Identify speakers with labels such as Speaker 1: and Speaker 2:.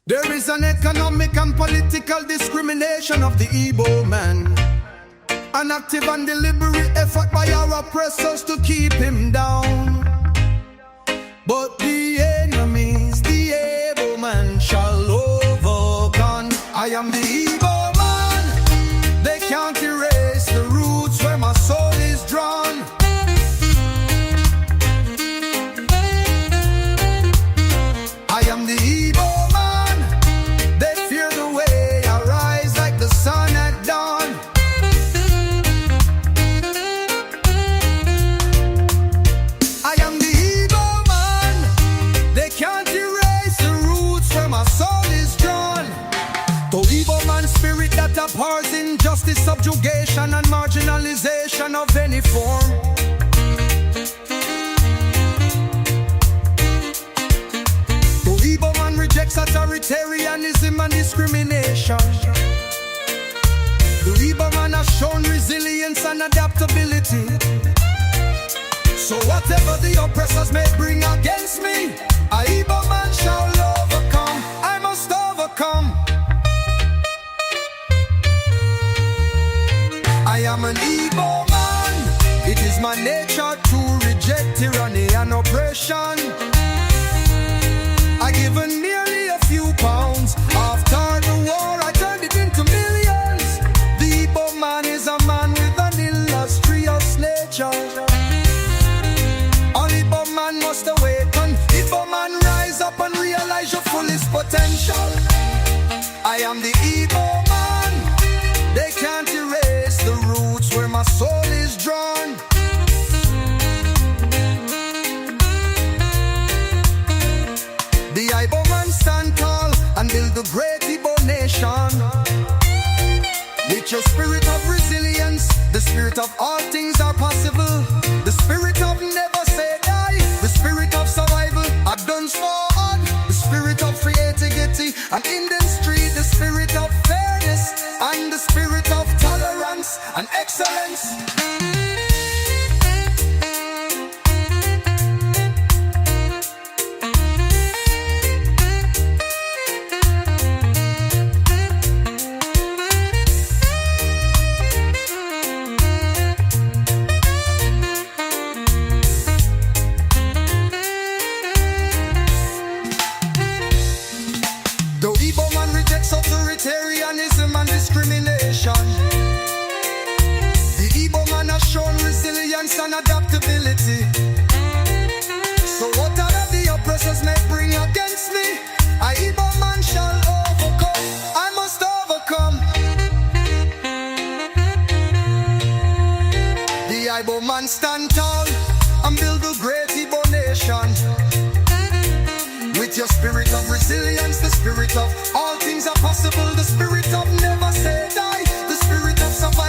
Speaker 1: There is an economic and political discrimination of the Igbo man, an active and deliberate effort by our oppressors to keep him down. But the enemies, the Igbo man shall overcome. I am the Igbo man. They can't erase the roots where my soul is drawn. I am the Igbo man. They fear the way I rise like the sun at dawn. I am the Igbo man. They can't erase the roots where my soul is drawn. The Igbo man spirit that abhors injustice, subjugation and marginalization of any form. Rejects authoritarianism and discrimination. The Igbo man has shown resilience and adaptability. So whatever the oppressors may bring against me, a Igbo man shall overcome. I must overcome. I am an Igbo man. It is my nature to reject tyranny and oppression. I given nearly a few pounds. After the war, I turned it into millions. The Igbo man is a man with an illustrious nature. All Igbo man must awaken. Igbo man, rise up and realize your fullest potential. I am the Igbo man. They can't erase the roots where my soul is drawn. The Igbo man stand tall and build the great Igbo nation. With your spirit of resilience, the spirit of all things are possible. The spirit of never say die, the spirit of survival, advance forward. The spirit of creativity and in the street, the spirit of fairness and the spirit of tolerance and excellence. The Igbo man rejects authoritarianism and discrimination. The Igbo man has shown resilience and adaptability. So whatever the oppressors may bring against me, a Igbo man shall overcome. I must overcome. The Igbo man stand tall and build the great Igbo nation. With your spirit of resilience, the spirit of all things are possible, the spirit of never say die, the spirit of survival.